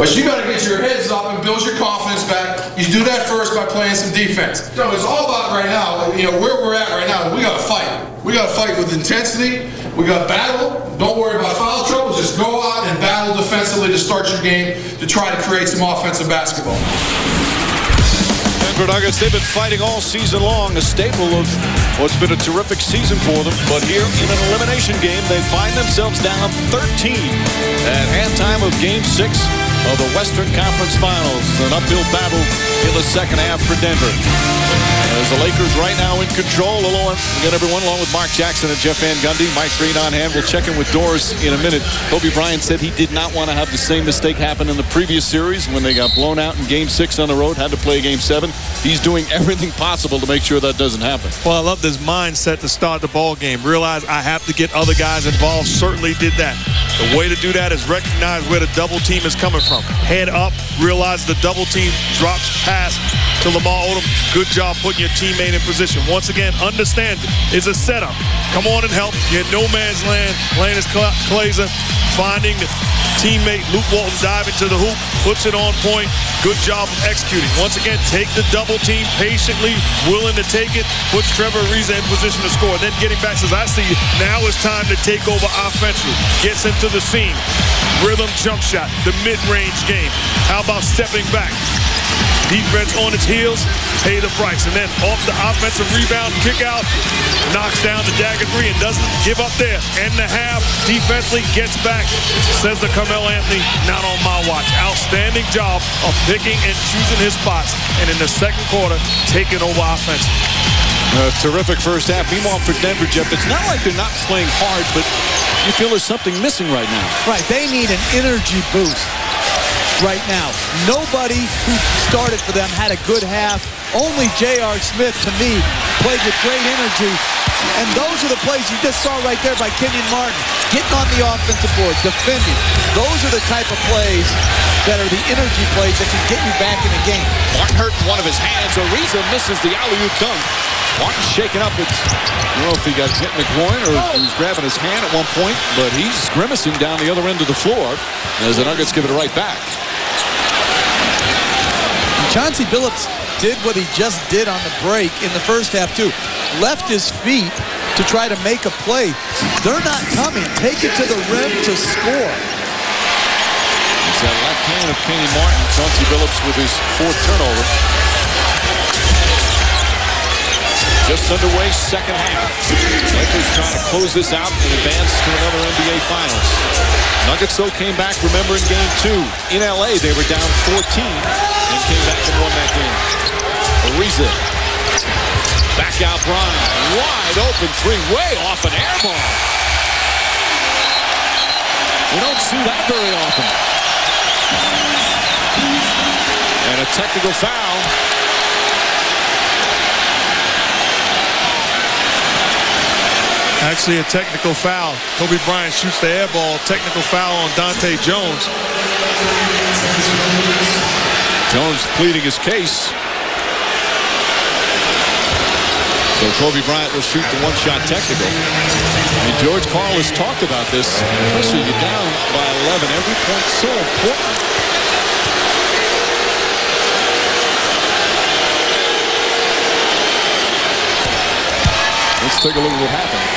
But you got to get your heads up and build your confidence back. You do that first by playing some defense. So it's all about right now, where we're at right now, we got to fight. We got to fight with intensity. We got to battle. Don't worry about foul trouble. Just go out and battle defensively to start your game to try to create some offensive basketball. Denver Nuggets, they've been fighting all season long, a staple of what's been a terrific season for them. But here in an elimination game, they find themselves down 13 at halftime of Game 6 of the Western Conference Finals. An uphill battle in the second half for Denver. As the Lakers right now in control. Hello again, everyone, along with Mark Jackson and Jeff Van Gundy. Mike Green on hand. We'll check in with Doris in a minute. Kobe Bryant said he did not want to have the same mistake happen in the previous series when they got blown out in Game 6 on the road, had to play Game 7. He's doing everything possible to make sure that doesn't happen. Well, I love this mindset to start the ball game. Realize I have to get other guys involved. Certainly did that. The way to do that is recognize where the double team is coming from. Head up, realize the double team drops pass to Lamar Odom. Good job putting your teammate in position. Once again, understand it. It's a setup. Come on and help. You're in no man's land. Landis Glazer finding the teammate. Luke Walton diving to the hoop. Puts it on point. Good job of executing. Once again, take the double team patiently. Willing to take it. Puts Trevor Ariza in position to score. Then getting back, says, I see you. Now it's time to take over offensively. Gets into the seam. Rhythm jump shot. The mid-range game. How about stepping back? Defense on its heels, pay the price. And then off the offensive rebound, kick out, knocks down the dagger three and doesn't give up there. End the half, defensively gets back. Says to Carmelo Anthony, not on my watch. Outstanding job of picking and choosing his spots. And in the second quarter, taking over offense. A terrific first half. Meanwhile, for Denver, Jeff, it's not like they're not playing hard, but you feel there's something missing right now. Right, they need an energy boost right now. Nobody who started for them had a good half. Only J.R. Smith, to me, played with great energy. And those are the plays you just saw right there by Kenyon Martin. Getting on the offensive board, defending. Those are the type of plays that are the energy plays that can get you back in the game. Martin hurt one of his hands. Ariza misses the alley-oop dunk. Martin shaking up. I don't know if he got hit in the groin or he was grabbing his hand at one point, but he's grimacing down the other end of the floor as the Nuggets give it right back. Chauncey Billups did what he just did on the break in the first half, too. Left his feet to try to make a play. They're not coming. Take it to the rim to score. It's that left hand of Kenny Martin. Chauncey Billups with his fourth turnover. Just underway, second half. Lakers trying to close this out and advance to another NBA Finals. Nuggets, though, came back, remember, in Game 2. In L.A., they were down 14 and came back and won that game. Ariza. Back out Bryant. Wide open three, way off an air ball. We don't see that very often. And a technical foul. Actually, a technical foul. Kobe Bryant shoots the air ball. Technical foul on Dante Jones. Jones pleading his case. So Kobe Bryant will shoot the one-shot technical. And George Karl has talked about this. Especially you're down by 11. Every point's so important. Let's take a look at what happened.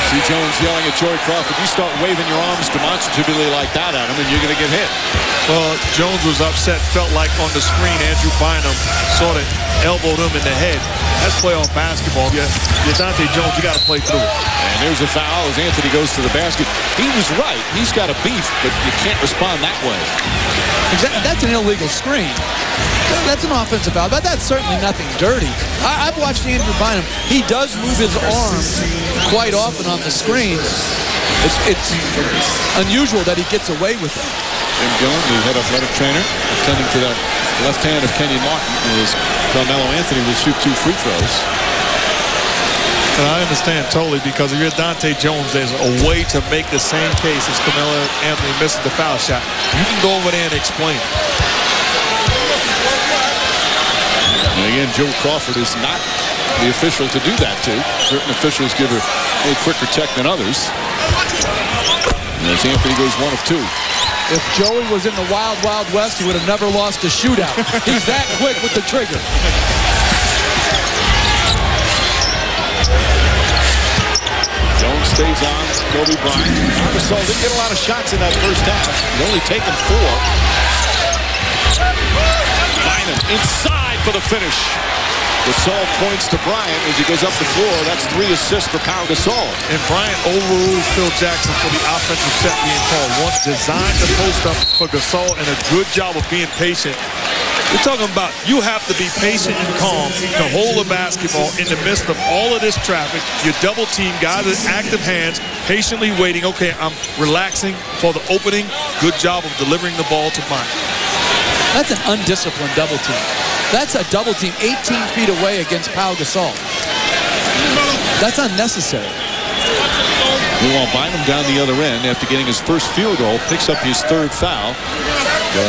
See Jones yelling at Joey Crawford. You start waving your arms demonstratively like that at him and you're going to get hit. Well, Jones was upset. Felt like on the screen Andrew Bynum sort of elbowed him in the head. That's playoff basketball. You're Dante Jones. You got to play through it. And there's a foul as Anthony goes to the basket. He was right. He's got a beef, but you can't respond that way. Exactly. That's an illegal screen. That's an offensive foul, but that's certainly nothing dirty. I've watched Andrew Bynum. He does move his arm quite often on the screen. It's unusual that he gets away with it. Jim Gillen, the head athletic trainer, attending to that left hand of Kenyon Martin as Carmelo Anthony will shoot 2 free throws. And I understand totally, because if you're Dante Jones, there's a way to make the same case as Carmelo Anthony misses the foul shot. You can go over there and explain it. And again, Joe Crawford is not the official to do that to. Certain officials give a quicker check than others. As Anthony goes 1 of 2. If Joey was in the Wild Wild West, he would have never lost a shootout. He's that quick with the trigger. Jones stays on Kobe Bryant. Gasol didn't get a lot of shots in that first half. He's only taken 4. Bynum inside for the finish. Gasol points to Bryant as he goes up the floor. That's 3 assists for Pau Gasol. And Bryant overruled Phil Jackson for the offensive set being called. Once designed the post up for Gasol and a good job of being patient. We're talking about you have to be patient and calm to hold a basketball in the midst of all of this traffic. Your double team, guys with active hands, patiently waiting. Okay, I'm relaxing for the opening. Good job of delivering the ball to Bryant. That's an undisciplined double team. That's a double team 18 feet away against Pau Gasol. That's unnecessary. Meanwhile, Bynum down the other end after getting his first field goal, picks up his 3rd foul.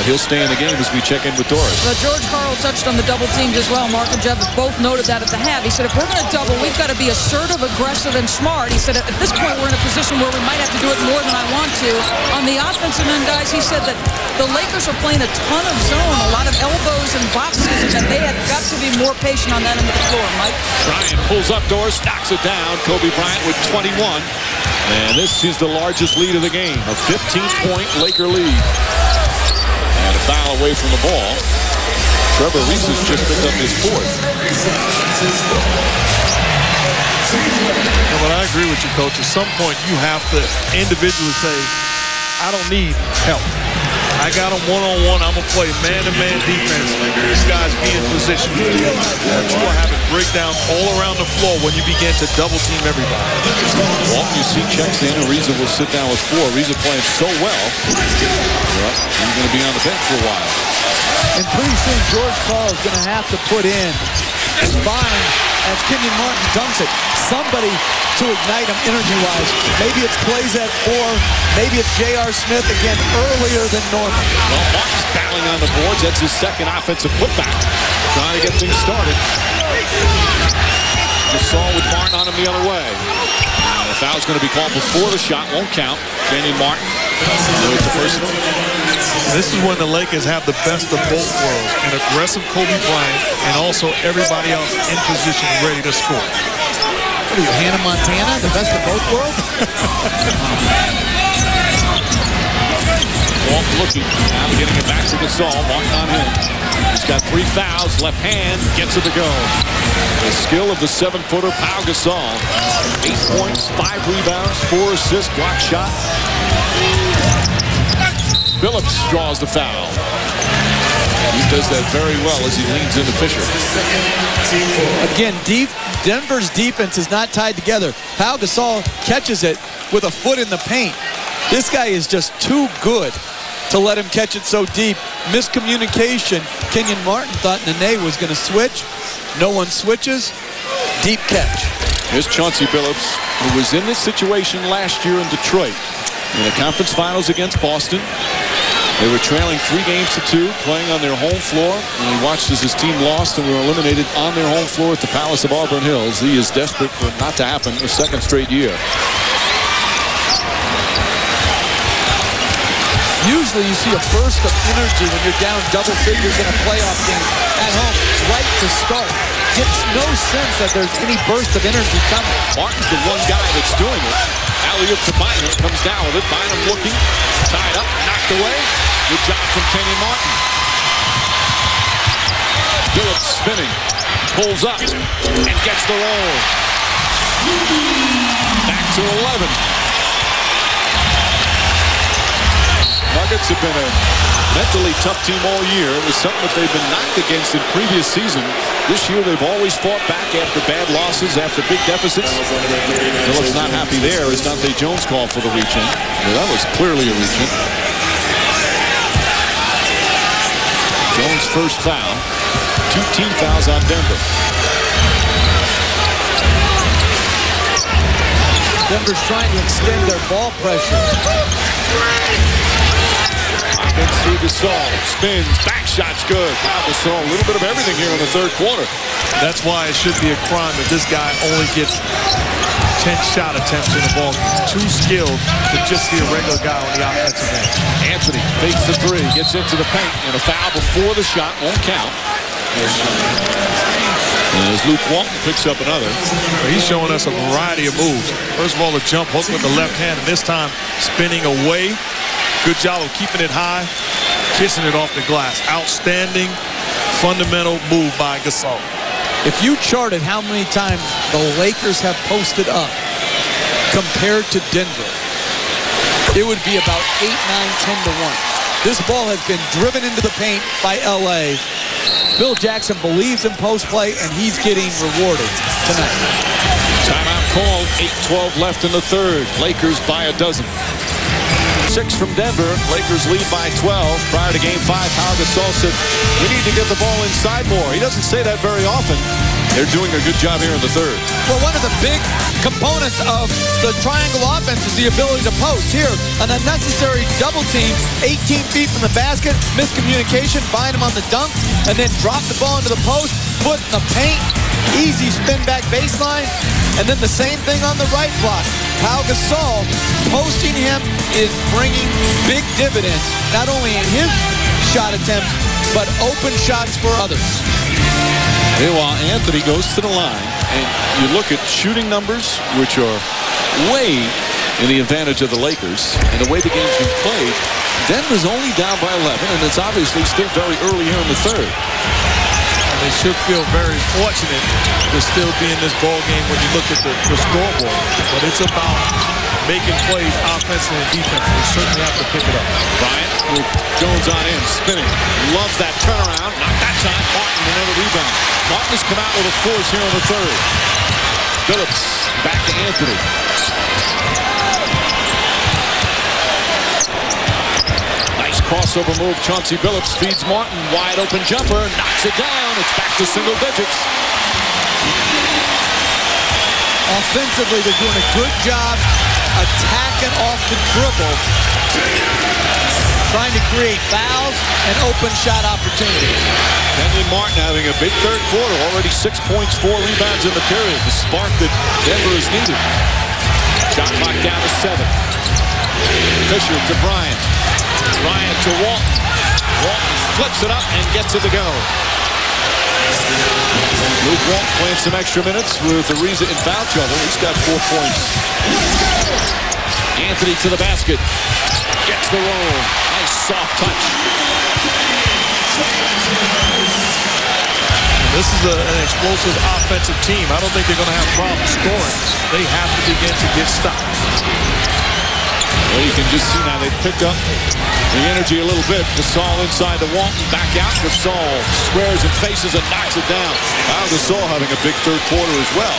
He'll stay in the game as we check in with Doris. Well, George Karl touched on the double teams as well. Mark and Jeff both noted that at the half. He said, if we're going to double, we've got to be assertive, aggressive, and smart. He said, at this point, we're in a position where we might have to do it more than I want to. On the offensive end, guys, he said that the Lakers are playing a ton of zone, a lot of elbows and boxes, and that they have got to be more patient on that end of the floor, Mike. Bryant pulls up, Doris, knocks it down. Kobe Bryant with 21. And this is the largest lead of the game, a 15-point Laker lead. And a foul away from the ball. Trevor Reese has just picked up his 4th. But I agree with you, Coach. At some point, you have to individually say, I don't need help. I got him one-on-one. I'm going to play man-to-man defense. This guy's be in position. You are having breakdowns all around the floor when you begin to double-team everybody. Well, you see checks in. Ariza will sit down with 4. Ariza playing so well. Well, he's going to be on the bench for a while. And pretty soon, George Karl is going to have to put in as fine as Kenyon Martin dunks it. Somebody to ignite him energy-wise. Maybe it's plays at 4. Maybe it's J.R. Smith again earlier than normal. Well, Martin's battling on the boards. That's his 2nd offensive putback. Trying to get things started. Gasol with Martin on him the other way. The foul's going to be called before the shot. Won't count. Kenyon Martin with the personal. This is when the Lakers have the best of both worlds. An aggressive Kobe Bryant and also everybody else in position ready to score. What are you, Hannah Montana? The best of both worlds? Walt looking. Now getting it back to Gasol. Martin on him. He's got 3 fouls. Left hand gets it to go. The skill of the 7-footer, Pau Gasol. 8 points, 5 rebounds, 4 assists, block shot. Phillips draws the foul. He does that very well as he leans into Fisher. Again, Denver's defense is not tied together. Pau Gasol catches it with a foot in the paint. This guy is just too good to let him catch it so deep. Miscommunication. Kenyon Martin thought Nene was going to switch. No one switches. Deep catch. Here's Chauncey Billups, who was in this situation last year in Detroit in the conference finals against Boston. They were trailing 3-2, playing on their home floor, and he watched as his team lost and were eliminated on their home floor at the Palace of Auburn Hills. He is desperate for it not to happen a 2nd straight year. Usually you see a burst of energy when you're down double figures in a playoff game at home right to start. Gets no sense that there's any burst of energy coming. Martin's the one guy that's doing it. Alley-oop to Bynum, comes down with it. Bynum looking, tied up, knocked away. Good job from Kenyon Martin. Billups spinning, pulls up, and gets the roll. Back to 11. Nuggets have been a mentally tough team all year. It was something that they've been knocked against in previous season. This year they've always fought back after bad losses, after big deficits. Phillips not happy there as Dante Jones called for the reach-in. Well, that was clearly a reach-in. Jones' first foul. 2 team fouls on Denver. Denver's trying to extend their ball pressure. Offense through Gasol. Spins. Back shot's good. Gasol, a little bit of everything here in the 3rd quarter. That's why it should be a crime that this guy only gets 10 10 shot attempts in the ball game. Too skilled to just be a regular guy on the offensive end. Anthony fakes the three, gets into the paint, and a foul before the shot won't count. As Luke Walton picks up another. He's showing us a variety of moves. First of all, the jump hook with the left hand, and this time spinning away. Good job of keeping it high, kissing it off the glass. Outstanding, fundamental move by Gasol. If you charted how many times the Lakers have posted up compared to Denver, it would be about 8, 9, 10 to 1. This ball has been driven into the paint by LA. Phil Jackson believes in post play, and he's getting rewarded tonight. Timeout called. 8:12 left in the third. Lakers by a dozen. 6 from Denver. Lakers lead by 12. Prior to Game 5, Pau Gasol said, "We need to get the ball inside more." He doesn't say that very often. They're doing a good job here in the third. Well, one of the big components of the triangle offense is the ability to post. Here, an unnecessary double team, 18 feet from the basket, miscommunication, bind him on the dunk, and then drop the ball into the post, foot in the paint, easy spin back baseline, and then the same thing on the right block. Pau Gasol, posting him is bringing big dividends, not only in his shot attempts, but open shots for others. Meanwhile, Anthony goes to the line, and you look at shooting numbers, which are way in the advantage of the Lakers, and the way the game's been played, Denver's only down by 11, and it's obviously still very early here in the third. They should feel very fortunate to still be in this ball game when you look at the scoreboard. But it's about making plays offensively and defensively. They certainly have to pick it up. Bryant with Jones on in, spinning. Loves that turnaround. Not that time. Martin, another rebound. Martin has come out with a force here in the third. Phillips back to Anthony. Nice crossover move. Chauncey Billups feeds Martin. Wide open jumper. Knocks it down. It's back to single digits. Offensively, they're doing a good job attacking off the dribble, trying to create fouls and open shot opportunities. Kenyon Martin having a big third quarter. Already 6 points, 4 rebounds in the period. The spark that Denver has needed. Shot clock down to 7. Fisher to Bryant. Bryant to Walton. Walton flips it up and gets it to go. Luke Walton playing some extra minutes with Ariza in foul trouble. He's got 4 points. Anthony to the basket. Gets the roll. Nice soft touch. This is an explosive offensive team. I don't think they're going to have problems scoring. They have to begin to get stops. Well, you can just see now they've picked up the energy a little bit. Gasol inside to Walton, back out. Gasol squares and faces and knocks it down. Now Gasol having a big third quarter as well.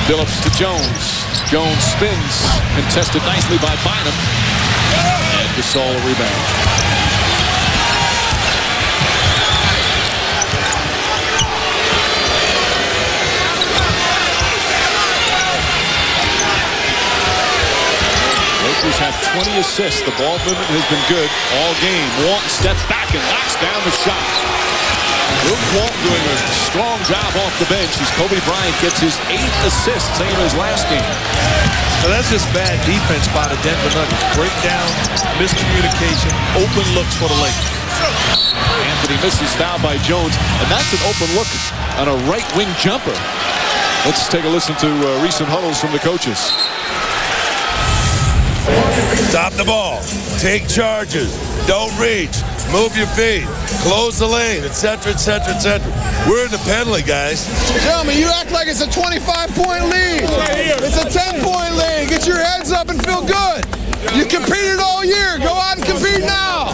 Billups to Jones. Jones spins, contested nicely by Bynum. And Gasol a rebound. Lakers have 20 assists. The ball movement has been good all game. Walton steps back and knocks down the shot. Luke Walton doing a strong job off the bench as Kobe Bryant gets his 8th assist, same as last game. So that's just bad defense by the Denver Nuggets. Breakdown, miscommunication, open looks for the Lakers. Anthony misses, foul by Jones, and that's an open look on a right wing jumper. Let's take a listen to recent huddles from the coaches. Stop the ball. Take charges. Don't reach. Move your feet. Close the lane, etc., etc., etc. We're in the penalty, guys. Gentlemen, you act like it's a 25-point lead. It's a 10-point lead. Get your heads up and feel good. You competed all year. Go out and compete now.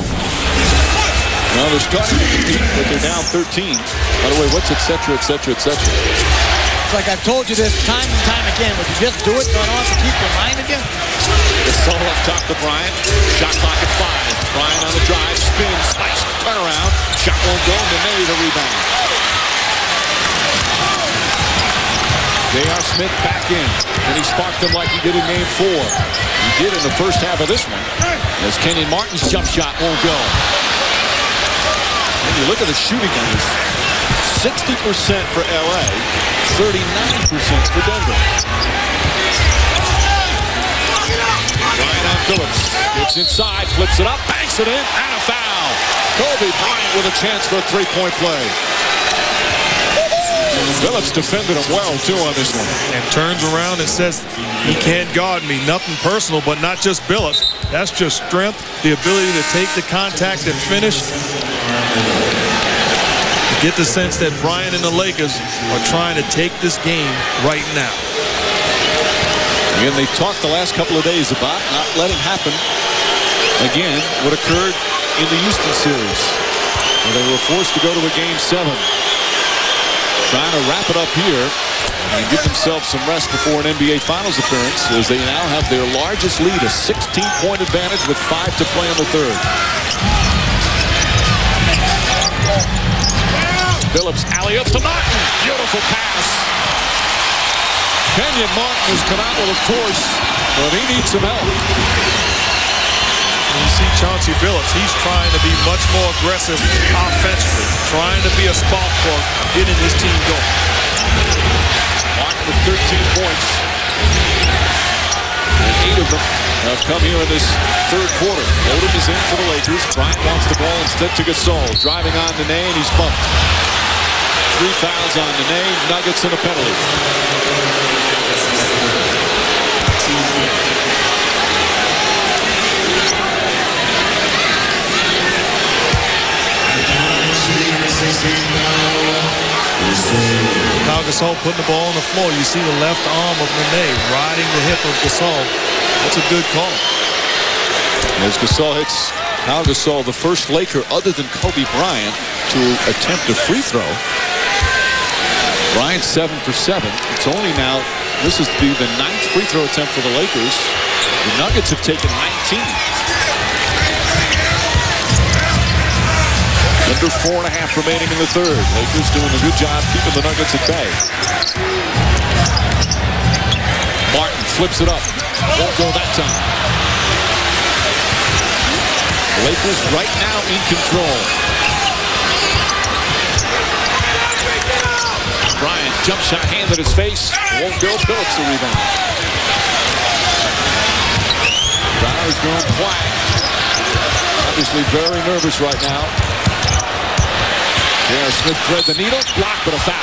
Well, they're starting to compete, but they're down 13. By the way, what's etc., etc., etc.? It's like I've told you this time and time again. Would you just do it so I don't have to keep reminding you? Gasol up top to Bryant. Shot clock at 5. Bryant on the drive, spins, nice turnaround. Shot won't go, and Nene the rebound. J.R. Smith back in, and he sparked them like he did in Game 4. He did in the first half of this one, as Kenyon Martin's jump shot won't go. And you look at the shooting numbers. 60% for LA, 39% for Denver. Bryant on Phillips. Gets inside, flips it up, banks it in, and a foul. Kobe Bryant with a chance for a three-point play. Phillips defended him well, too, on this one. And turns around and says, he can't guard me. Nothing personal, but not just Phillips. That's just strength, the ability to take the contact and finish. Get the sense that Bryant and the Lakers are trying to take this game right now. And they talked the last couple of days about not letting happen again what occurred in the Houston series, where they were forced to go to a Game 7. Trying to wrap it up here and give themselves some rest before an NBA Finals appearance, as they now have their largest lead, a 16-point advantage with 5 to play in the third. Phillips alley-up to Martin. Beautiful pass. Kenyon Martin has come out with a force, but he needs some help. You see Chauncey Billups, he's trying to be much more aggressive offensively, trying to be a spark plug, getting his team going. Martin with 13 points. And 8 of them have come here in this third quarter. Odom is in for the Lakers. Bryant wants the ball instead to Gasol. Driving on Nene, and he's bumped. 3 fouls on Nene, Nuggets and a penalty. Pau Gasol putting the ball on the floor. You see the left arm of Nene riding the hip of Gasol. That's a good call. As Gasol hits Pau Gasol, the first Laker other than Kobe Bryant to attempt a free throw. Bryant 7 for 7. It's only now, this is the 9th free throw attempt for the Lakers. The Nuggets have taken 19. Under 4.5 remaining in the third. Lakers doing a good job keeping the Nuggets at bay. Martin flips it up. Won't go that time. Lakers right now in control. Bryant jump shot hand at his face. Won't go. Phillips the rebound. Bauer's going quiet. Obviously very nervous right now. J.R. Smith thread the needle, blocked, but a foul.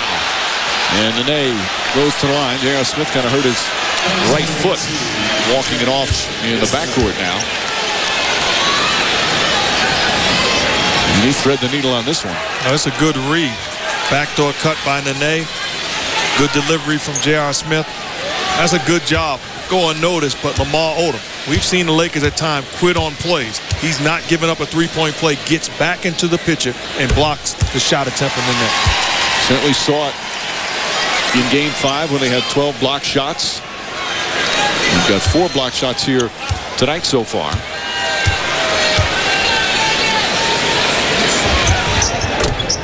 And Nene goes to the line. J.R. Smith kind of hurt his right foot, walking it off in the backcourt now. And he thread the needle on this one. Oh, that's a good read. Backdoor cut by Nene. Good delivery from J.R. Smith. That's a good job. Go unnoticed, but Lamar Odom, we've seen the Lakers at times quit on plays. He's not giving up a three-point play, gets back into the picture and blocks the shot attempt in the net. Certainly saw it in Game 5 when they had 12 block shots. We've got 4 block shots here tonight so far.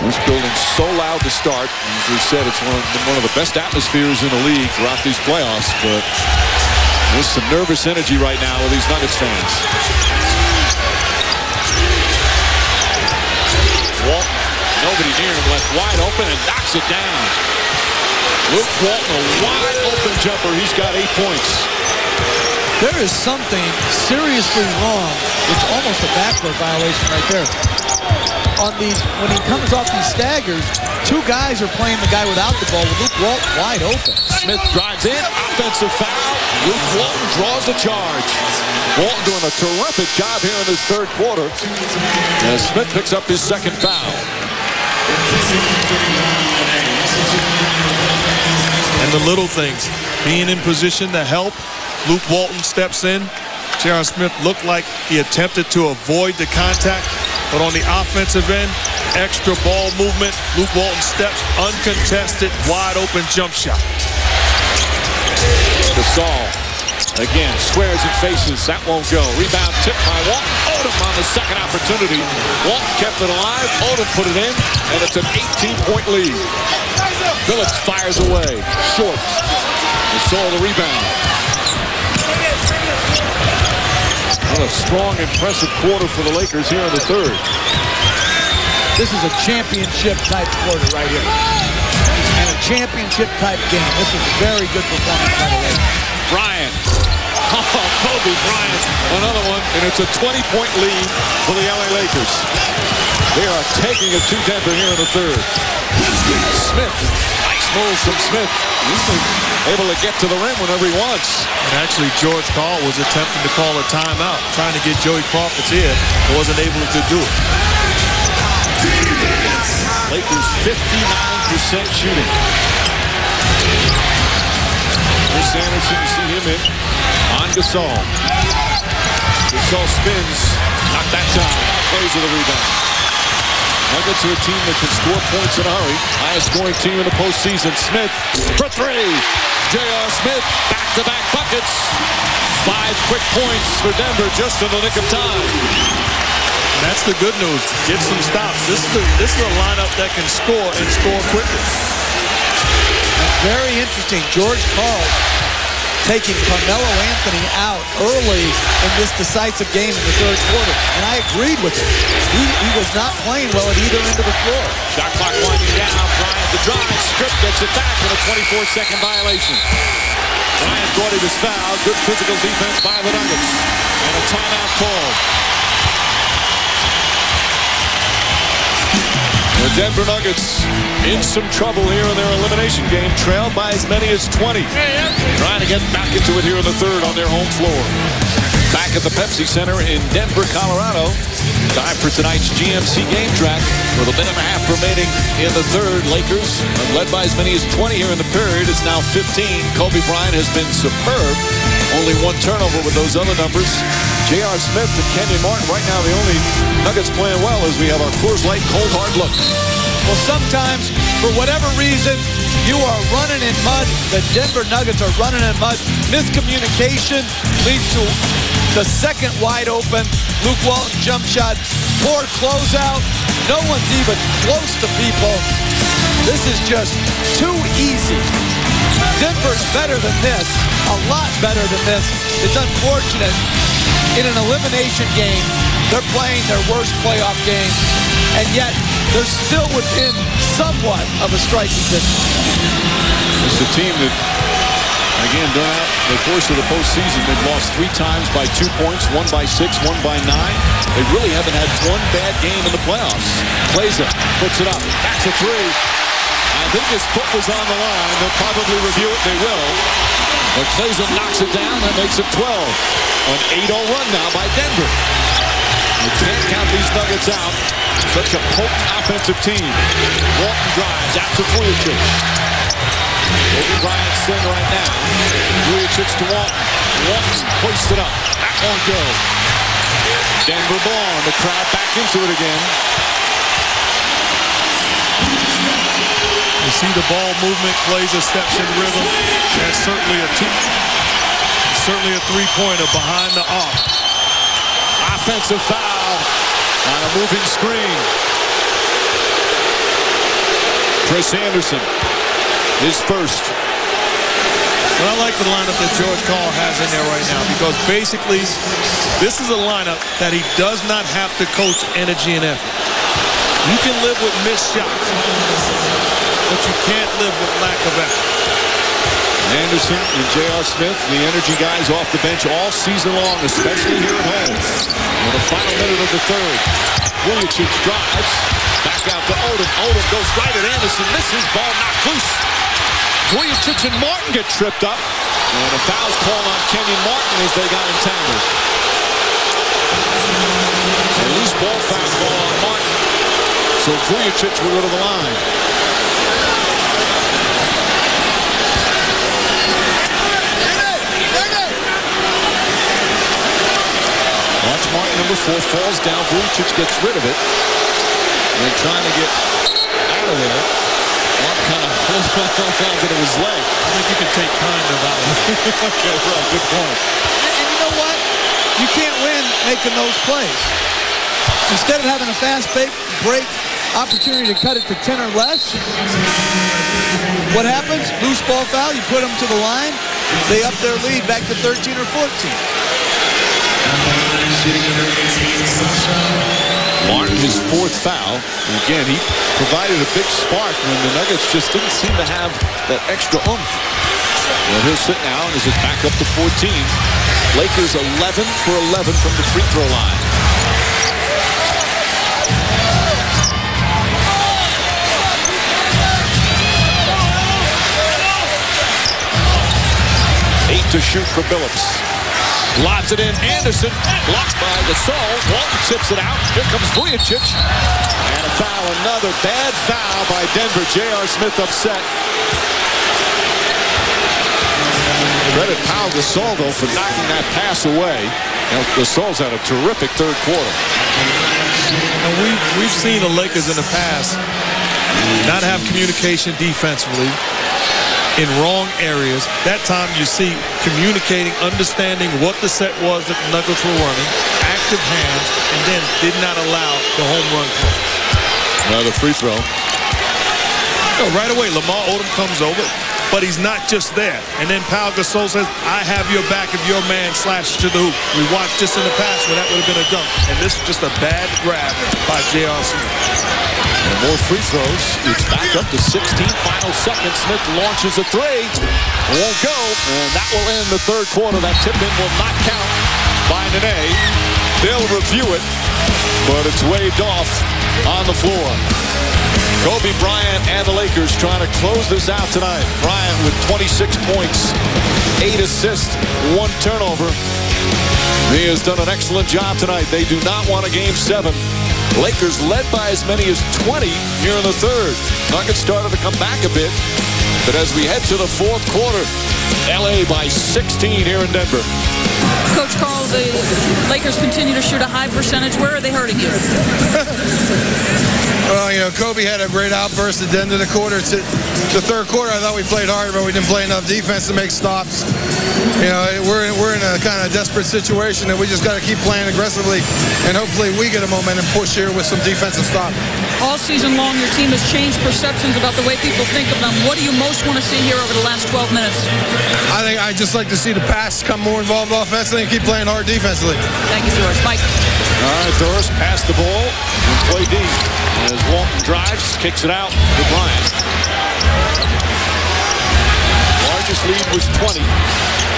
This building's so loud to start. As we said, it's one of the best atmospheres in the league throughout these playoffs, but there's some nervous energy right now with these Nuggets fans. Walton, nobody near him, left wide open and knocks it down. Luke Walton, a wide open jumper. He's got 8 points. There is something seriously wrong. It's almost a backdoor violation right there. On these, when he comes off these staggers, 2 guys are playing the guy without the ball with Luke Walton wide open. Smith drives in, offensive foul. Luke Walton draws the charge. Walton doing a terrific job here in this third quarter as Smith picks up his second foul. And the little things, being in position to help. Luke Walton steps in. J.R. Smith looked like he attempted to avoid the contact, but on the offensive end, extra ball movement. Luke Walton steps, uncontested, wide open jump shot. Gasol again squares and faces. That won't go. Rebound tipped by Walton. Odom on the second opportunity. Walton kept it alive. Odom put it in, and it's an 18-point lead. Phillips fires away. Short. Gasol the rebound. What a strong, impressive quarter for the Lakers here in the third. This is a championship-type quarter right here. And a championship-type game. This is a very good performance by the Lakers. Bryant. Oh, Kobe Bryant. Another one, and it's a 20-point lead for the LA Lakers. They are taking it to Denver here in the third. Smith. Nice move from Smith. He's able to get to the rim whenever he wants. And actually, George Karl was attempting to call a timeout, trying to get Joey Crawford's head, but wasn't able to do it. Lakers 59% shooting. Chris Anderson, you see him in on Gasol. Gasol spins, knocked that down, plays with a rebound. Nuggets are a team that can score points in a hurry. Highest scoring team in the postseason. Smith for three. J.R. Smith, back-to-back buckets. 5 quick points for Denver just in the nick of time. That's the good news. Get some stops. This is a lineup that can score and score quickly. Very interesting. George Karl taking Carmelo Anthony out early in this decisive game in the third quarter. And I agreed with him. He was not playing well at either end of the floor. Shot clock winding down. Bryant the drive. Strip gets it back with a 24-second violation. Bryant thought he was fouled. Good physical defense by the Nuggets. And a timeout call. The Denver Nuggets in some trouble here in their elimination game, trailed by as many as 20. Trying to get back into it here in the third on their home floor. Back at the Pepsi Center in Denver, Colorado. Time for tonight's GMC game track. With a minute and a half remaining in the third, Lakers have led by as many as 20 here in the period. It's now 15. Kobe Bryant has been superb. Only 1 turnover with those other numbers. J.R. Smith and Kenyon Martin right now the only Nuggets playing well as we have our Coors Light cold hard look. Well, sometimes, for whatever reason, you are running in mud. The Denver Nuggets are running in mud. Miscommunication leads to the second wide open. Luke Walton jump shot. Poor closeout. No one's even close to people. This is just too easy. Denver's better than this. A lot better than this. It's unfortunate. In an elimination game, they're playing their worst playoff game, and yet they're still within somewhat of a striking distance. It's a team that, again, throughout the course of the postseason, they've lost 3 times by 2 points, 1 by 6, 1 by 9. They really haven't had one bad game in the playoffs. Plays it, puts it up, back to 3. I think his foot was on the line. They'll probably review it. They will. But Clayson knocks it down. That makes it 12. An 8-0 run now by Denver. You can't count these Nuggets out. Such a potent offensive team. Walton drives out to Vujacic. Kobe Bryant sling right now. Vujacic to Walton. Walton hoists it up. That won't go. Denver ball. And the crowd back into it again. You see the ball movement, plays a steps in rhythm. That's certainly a three-pointer behind the arc. Offensive foul on a moving screen. Chris Anderson, his first. But I like the lineup that George Karl has in there right now because basically this is a lineup that he does not have to coach energy and effort. You can live with missed shots, but you can't live with lack of effort. Anderson and J.R. Smith, the energy guys off the bench all season long, especially here at home. In the final minute of the third, Vujacic drives, back out to Odom. Odom goes right at Anderson, misses, ball knocked loose. Vujacic and Martin get tripped up, and a foul's called on Kenyon Martin as they got entangled. A loose ball foul ball on Martin, so Vujacic will go to the line. Watch Martin, number 4, falls down. Vujacic gets rid of it. And they're trying to get out of there. Martin kind of pulls back onto his leg. I think you can take kind of out of it. Okay, right, good point. And you know what? You can't win making those plays. Instead of having a fast break opportunity to cut it to 10 or less, what happens? Loose ball foul, you put them to the line, they up their lead back to 13 or 14. Martin, his 4th foul. And again, he provided a big spark when the Nuggets just didn't seem to have that extra oomph. Well, he'll sit now and this is back up to 14. Lakers 11 for 11 from the free throw line. 8 to shoot for Billups. Lobs it in. Anderson blocked by Gasol. Walton tips it out. Here comes Vujicic. And a foul. Another bad foul by Denver. J.R. Smith upset. Credit Pau Gasol, though, for knocking that pass away. Now, Gasol's had a terrific 3rd quarter. And we've seen the Lakers in the past not have communication defensively in wrong areas. That time you see communicating, understanding what the set was that the Nuggets were running, active hands, and then did not allow the home run play. Another free throw. So right away, Lamar Odom comes over, but he's not just there. And then Pau Gasol says, I have your back if your man slashes to the hoop. We watched this in the past where that would have been a dunk. And this is just a bad grab by J.R. Smith. And more free throws. It's back up to 16 final seconds. Smith launches a 3. Won't go. And that will end the 3rd quarter. That tip-in will not count by Nene. They'll review it, but it's waved off on the floor. Kobe Bryant and the Lakers trying to close this out tonight. Bryant with 26 points, 8 assists, 1 turnover. He has done an excellent job tonight. They do not want a Game 7. Lakers led by as many as 20 here in the 3rd. Nuggets started to come back a bit. But as we head to the 4th quarter, LA by 16 here in Denver. Coach Carl, the Lakers continue to shoot a high percentage. Where are they hurting you? Well, you know, Kobe had a great outburst at the end of the quarter. The 3rd quarter, I thought we played hard, but we didn't play enough defense to make stops. You know, we're in a kind of desperate situation, and we just got to keep playing aggressively, and hopefully we get a momentum push here with some defensive stop. All season long, your team has changed perceptions about the way people think of them. What do you most want to see here over the last 12 minutes? I think I'd just like to see the pass come more involved offensively and keep playing hard defensively. Thank you, George. Mike. All right, Doris, pass the ball and play D. As Walton drives, kicks it out to Bryant. Largest lead was 20.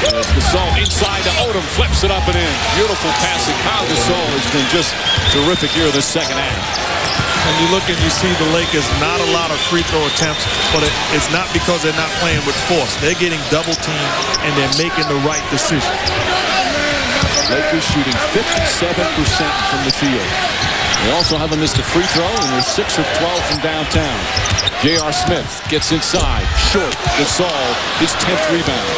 As Gasol inside to Odom, flips it up and in. Beautiful passing. Pau Gasol has been just terrific here in the 2nd half. And you look and you see the Lakers, not a lot of free throw attempts, but it's not because they're not playing with force. They're getting double teamed and they're making the right decision. Lakers shooting 57% from the field. They also haven't missed a free throw, and they're 6 of 12 from downtown. J.R. Smith gets inside. Short. Gasol, his 10th rebound.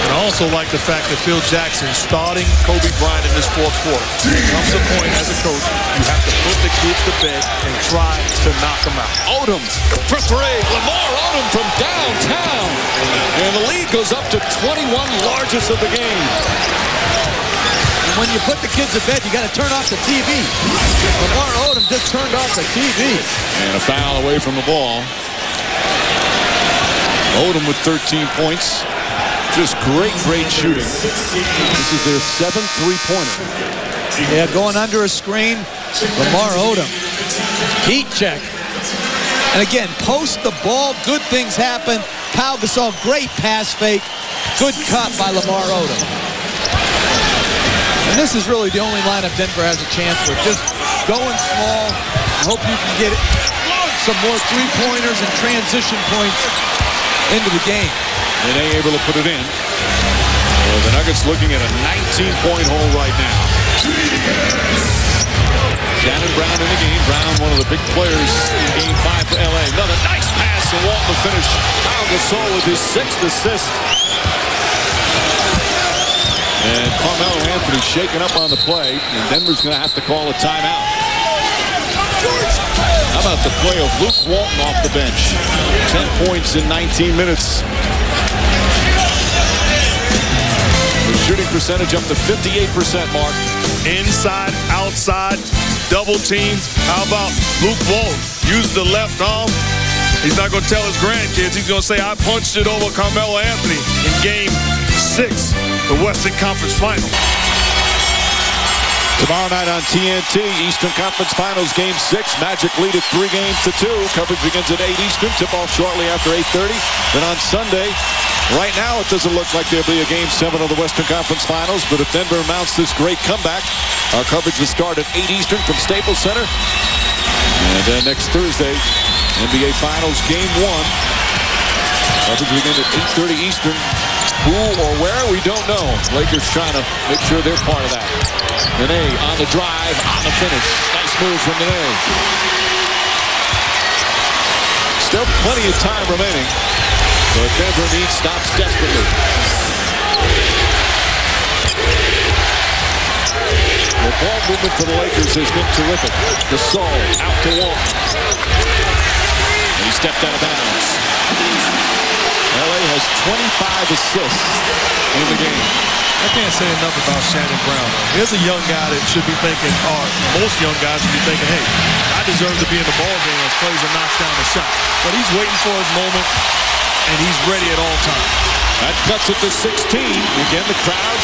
And I also like the fact that Phil Jackson starting Kobe Bryant in this 4th quarter. There comes a point as a coach, you have to put the kids to bed and try to knock them out. Odom for 3. Lamar Odom from downtown. And the lead goes up to 21, largest of the game. And when you put the kids to bed, you got to turn off the TV. Lamar Odom just turned off the TV. And a foul away from the ball. Odom with 13 points. Just great shooting. This is their 7th three-pointer. Yeah, going under a screen. Lamar Odom. Heat check. And again, post the ball. Good things happen. Pau Gasol, great pass fake. Good cut by Lamar Odom. And this is really the only lineup Denver has a chance with. Just going small. I hope you can get some more three-pointers and transition points into the game. And they able to put it in. Well, the Nuggets looking at a 19-point hole right now. Shannon Brown in the game. Brown, one of the big players in Game 5 for LA. Another nice pass to Walton to finish. Pau Gasol with his 6th assist. And Carmelo Anthony shaking up on the play. And Denver's going to have to call a timeout. How about the play of Luke Walton off the bench? 10 points in 19 minutes. The shooting percentage up to 58%, Mark. Inside, outside, double teams. How about Luke Walton? Use the left arm. He's not going to tell his grandkids. He's going to say, I punched it over Carmelo Anthony in Game 6, the Western Conference Final. Tomorrow night on TNT, Eastern Conference Finals Game 6. Magic lead at 3-2. Coverage begins at 8 Eastern. Tip-off shortly after 8:30. Then on Sunday, right now it doesn't look like there'll be a Game 7 of the Western Conference Finals, but if Denver mounts this great comeback, our coverage will start at 8 Eastern from Staples Center. And then next Thursday, NBA Finals Game 1. Coverage begins at 8:30 Eastern. Who or where, we don't know. Lakers trying to make sure they're part of that. Nene on the drive, on the finish. Nice move from Nene. Still plenty of time remaining, but Denver needs stops desperately. The ball movement for the Lakers has been terrific. Gasol out to Walt. And he stepped out of bounds. LA has 25 assists in the game. I can't say enough about Shannon Brown. Here's a young guy that should be thinking, or most young guys should be thinking, hey, I deserve to be in the ball game as Frazier knocks down the shot. But he's waiting for his moment, and he's ready at all times. That cuts it to 16. Again, the crowd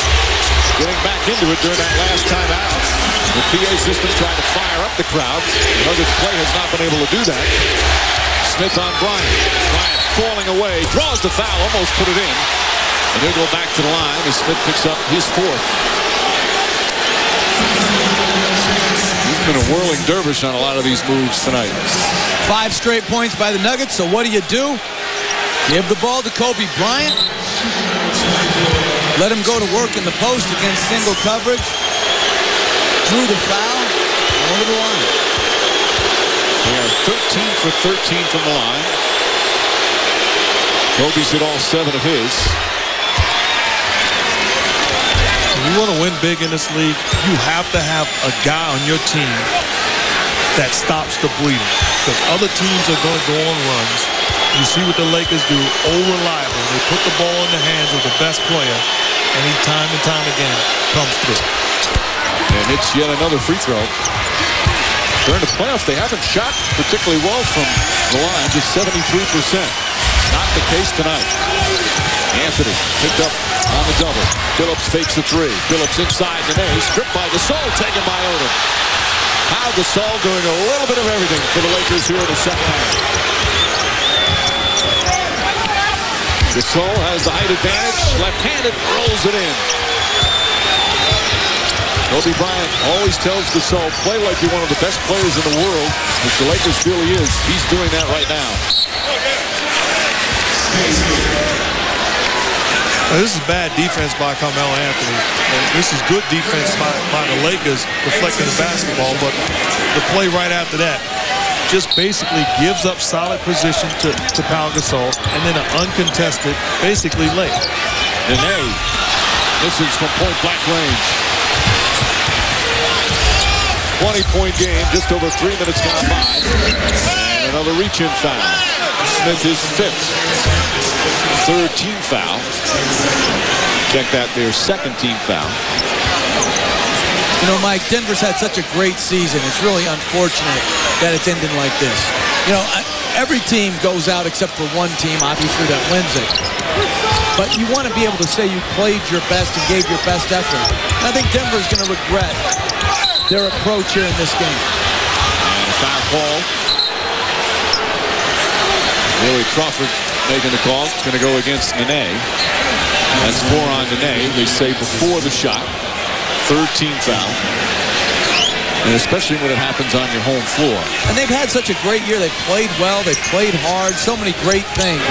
getting back into it during that last time out. The PA system trying to fire up the crowd. Nuggets play has not been able to do that. Smith on Bryant. Bryant falling away, draws the foul, almost put it in. And he'll go back to the line as Smith picks up his fourth. He's been a whirling dervish on a lot of these moves tonight. 5 straight points by the Nuggets, so what do? Give the ball to Kobe Bryant. Let him go to work in the post against single coverage. Drew the foul. Over the line. They are 13 for 13 from the line. Kobe's hit all 7 of his. If you want to win big in this league, you have to have a guy on your team that stops the bleeding. Because other teams are going to go on runs. You see what the Lakers do, reliable. They put the ball in the hands of the best player, and he time and time again comes through. And it's yet another free throw. During the playoffs, they haven't shot particularly well from the line, just 73%. Not the case tonight. Anthony picked up on the double. Phillips fakes the 3. Phillips inside the net. Stripped by Gasol, taken by Odom. Pau Gasol doing a little bit of everything for the Lakers here in the second half. Gasol has the height advantage. Left-handed, rolls it in. Kobe Bryant always tells Gasol, play like you're one of the best players in the world, which the Lakers feel he is. He's doing that right now. Now, this is bad defense by Carmelo Anthony. And this is good defense by the Lakers reflecting the basketball, but the play right after that just basically gives up solid position to Pau Gasol, and then an uncontested, basically late. Nene misses from point-blank range. 20-point game, just over 3 minutes gone by. And another reach-in foul. Smith is 5th. 3rd team foul. Check that there, 2nd team foul. You know, Mike, Denver's had such a great season. It's really unfortunate that it's ending like this. You know, every team goes out except for one team, obviously, that wins it. But you want to be able to say you played your best and gave your best effort. And I think Denver's going to regret their approach here in this game. And a foul call. Willie Crawford making the call. It's going to go against Nene. That's 4 on Nene. They say before the shot. 3rd team foul. And especially when it happens on your home floor. And they've had such a great year. They've played well. They've played hard. So many great things.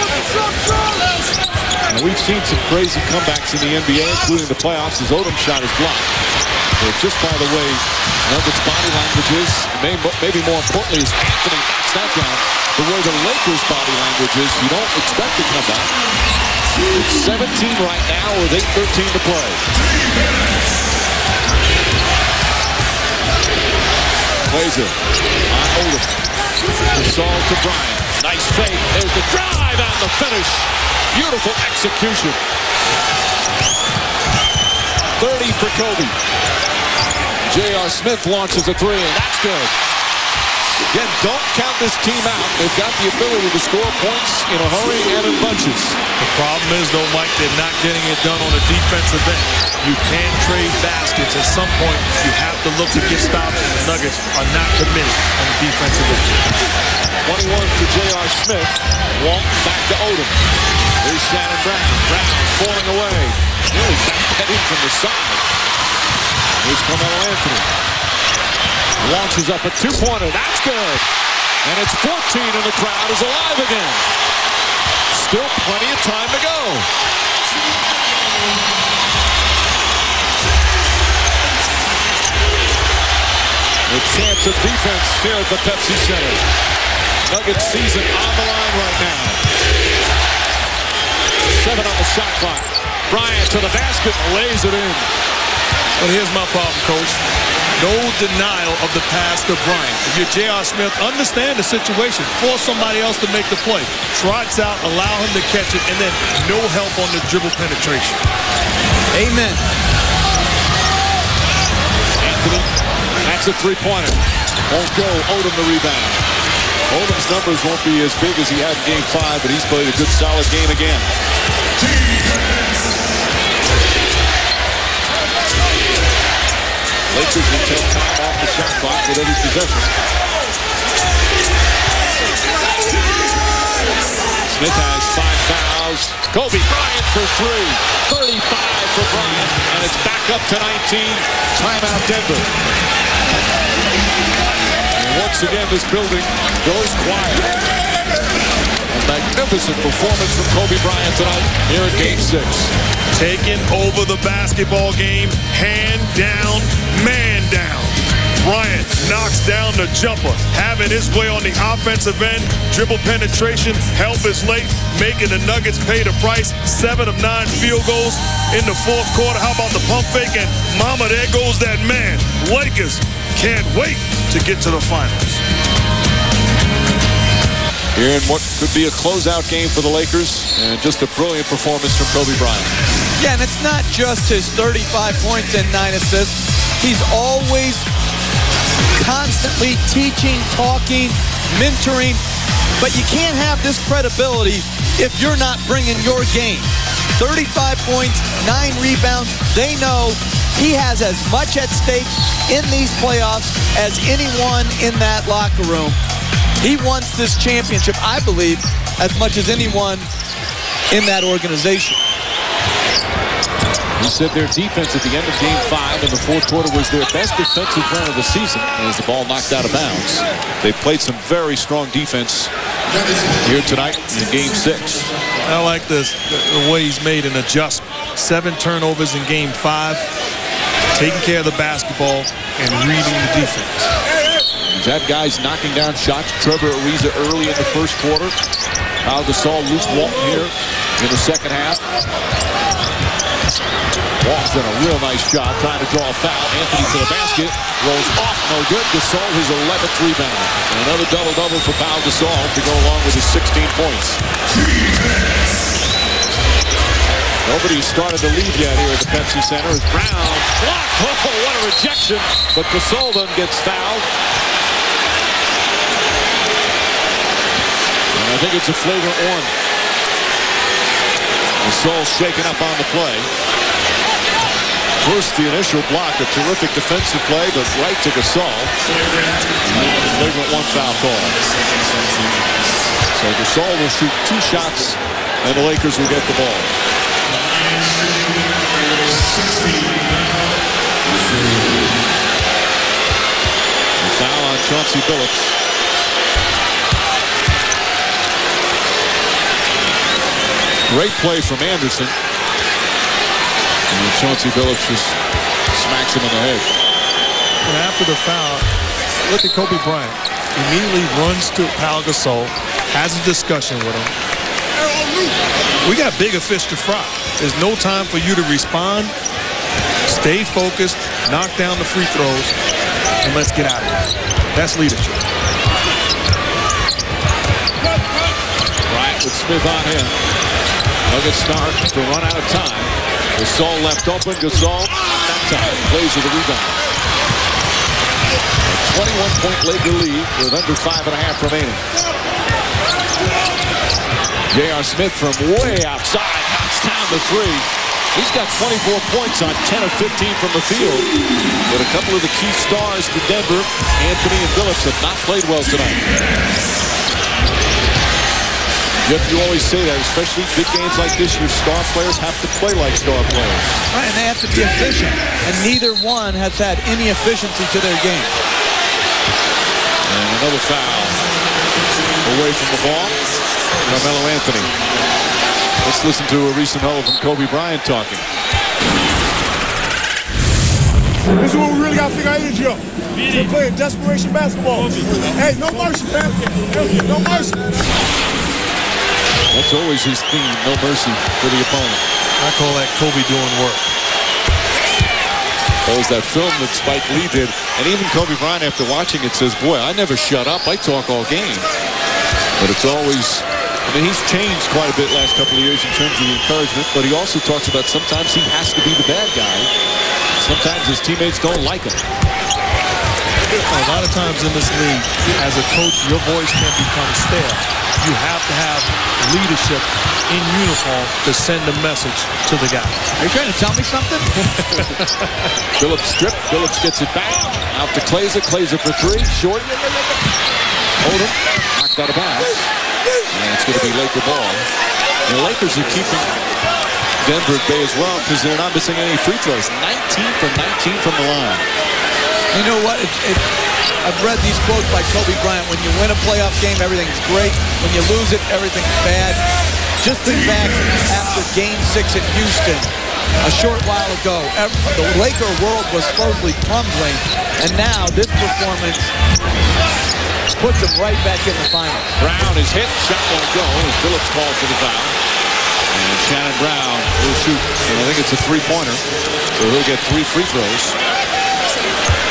And we've seen some crazy comebacks in the NBA, including the playoffs, as Odom shot is blocked. But just by the way, Nuggets body language is, maybe more importantly, as Anthony knocks that down, the way the Lakers body language is, you don't expect to come back. It's 17 right now with 8:13 to play. Plays it on Odom. Gasol to Bryant. Nice fake. There's the drive on the finish. Beautiful execution. 30 for Kobe. J.R. Smith launches a 3, and that's good. Again, don't count this team out. They've got the ability to score points in a hurry and in bunches. The problem is, though, Mike, they're not getting it done on the defensive end. You can trade baskets. At some point, you have to look to get stops, and the Nuggets are not committed on the defensive end. 21 to J.R. Smith. Walk back to Odom. Here's Shannon Brown. Brown falling away. Really heading from the side. Here's Carmelo Anthony. Launches up a two-pointer. That's good. And it's 14, and the crowd is alive again. Still plenty of time to go. A chance of defense here at the Pepsi Center. Nuggets season on the line right now. 7 on the shot clock. Bryant to the basket, lays it in. Well, here's my problem, Coach. No denial of the pass to Bryant. If you're J.R. Smith, understand the situation. Force somebody else to make the play. Trots out, allow him to catch it, and then no help on the dribble penetration. Amen. Anthony, that's a three-pointer. Won't go. Odom the rebound. Odom's numbers won't be as big as he had in Game 5, but he's played a good, solid game again. Lakers will take time off the shot clock with every possession. Smith has 5 fouls. Kobe Bryant for 3. 35 for Bryant, and it's back up to 19. Timeout Denver. And once again, this building goes quiet. A magnificent performance from Kobe Bryant tonight here in Game 6. Taking over the basketball game, hand down, man down. Bryant knocks down the jumper, having his way on the offensive end. Dribble penetration, help is late, making the Nuggets pay the price. 7 of 9 field goals in the fourth quarter. How about the pump fake? And mama, there goes that man. Lakers can't wait to get to the finals. Here in what could be a closeout game for the Lakers, and just a brilliant performance from Kobe Bryant. Yeah, and it's not just his 35 points and 9 assists. He's always constantly teaching, talking, mentoring, but you can't have this credibility if you're not bringing your game. 35 points, 9 rebounds. They know he has as much at stake in these playoffs as anyone in that locker room. He wants this championship, I believe, as much as anyone in that organization. He said their defense at the end of Game 5 in the fourth quarter was their best defensive run of the season as the ball knocked out of bounds. They've played some very strong defense here tonight in Game 6. I like this, the way he's made an adjustment. 7 turnovers in Game 5, taking care of the basketball and reading the defense. He's had guys knocking down shots. Trevor Ariza early in the first quarter. Pau Gasol, Luke Walton here in the second half. Walton's done a real nice job trying to draw a foul. Anthony to the basket. Rolls off, no good. Gasol, his 11th rebound. And another double-double for Pau Gasol to go along with his 16 points. Nobody's started to lead yet here at the Pepsi Center. As Brown blocked. Oh, what a rejection. But Gasol then gets fouled. And I think it's a flagrant one. Gasol shaken up on the play. First, the initial block, a terrific defensive play, but right to Gasol. Flagrant 1 foul call. So Gasol will shoot 2 shots, and the Lakers will get the ball. A foul on Chauncey Billups. Great play from Anderson. And Chauncey Billups just smacks him in the head. And after the foul, look at Kobe Bryant. Immediately runs to Pau Gasol, has a discussion with him. We got bigger fish to fry. There's no time for you to respond. Stay focused, knock down the free throws, and let's get out of here. That's leadership. Bryant with Smith on him. Nuggets start to run out of time. Gasol left open. Gasol, that time, plays with the rebound. 21-point Laker lead with under 5.5 remaining. J.R. Smith from way outside knocks down the three. He's got 24 points on 10 of 15 from the field. But a couple of the key stars for Denver, Anthony and Billups, have not played well tonight. Jeff, you always say that, especially big games like this, your star players have to play like star players. Right, and they have to be efficient. And neither one has had any efficiency to their game. And another foul away from the ball. Carmelo Anthony. Let's listen to a recent huddle from Kobe Bryant talking. This is what we really got to figure our energy up. We're playing desperation basketball. Hey, no mercy, man. No mercy. That's always his theme, no mercy for the opponent. I call that Kobe doing work. That was that film that Spike Lee did. And even Kobe Bryant, after watching it, says, boy, I never shut up. I talk all game. But it's always, I mean, he's changed quite a bit last couple of years in terms of the encouragement. But he also talks about sometimes he has to be the bad guy. Sometimes his teammates don't like him. A lot of times in this league, as a coach, your voice can become stale. You have to have leadership in uniform to send a message to the guy. Are you trying to tell me something? Billups stripped. Billups gets it back. Out to Klaiser. Klaiser for three. Short. Hold him. Knocked out of bounds. And it's going to be Laker ball. The Lakers are keeping Denver at bay as well because they're not missing any free throws. 19 from 19 from the line. You know what? I've read these quotes by Kobe Bryant. When you win a playoff game, everything's great. When you lose it, everything's bad. Just think back after Game 6 in Houston a short while ago. The Laker world was supposedly crumbling, and now this performance puts them right back in the final. Brown is hit. Shot won't go as Billups called for the foul. And Shannon Brown will shoot. And I think it's a three-pointer, so he'll get 3 free throws.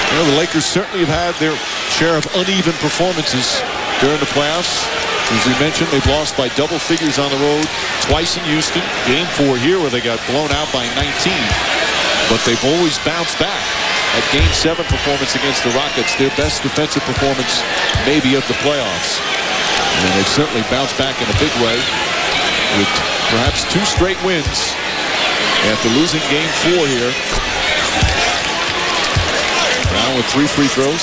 You know, the Lakers certainly have had their share of uneven performances during the playoffs. As we mentioned, they've lost by double figures on the road twice in Houston. Game 4 here where they got blown out by 19. But they've always bounced back. That Game 7 performance against the Rockets, their best defensive performance maybe of the playoffs. And they've certainly bounced back in a big way with perhaps 2 straight wins after losing Game 4 here. Brown with 3 free throws.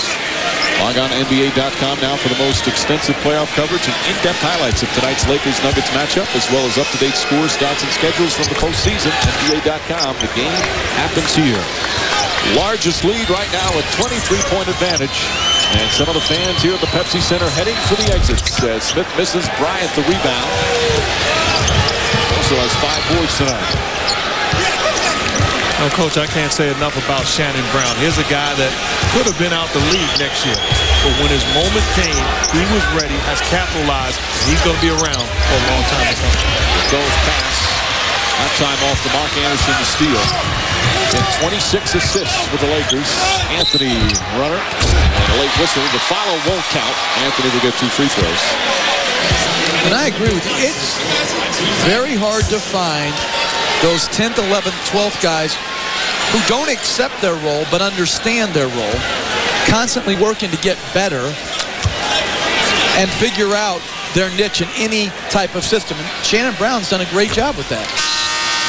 Log on to NBA.com now for the most extensive playoff coverage and in-depth highlights of tonight's Lakers-Nuggets matchup, as well as up-to-date scores, stats, and schedules from the postseason. NBA.com. The game happens here. Largest lead right now, a 23-point advantage. And some of the fans here at the Pepsi Center heading for the exits. Smith misses Bryant the rebound. Also has 5 boards tonight. No, Coach, I can't say enough about Shannon Brown. Here's a guy that could have been out the league next year. But when his moment came, he was ready, has capitalized, and he's going to be around for a long time to come. Goes pass. That time off to Mark Anderson to steal. And 26 assists for the Lakers. Anthony runner. And a late whistle. The follow won't count. Anthony will get 2 free throws. And I agree with you. It's very hard to find those 10th, 11th, 12th guys who don't accept their role but understand their role, constantly working to get better and figure out their niche in any type of system. And Shannon Brown's done a great job with that.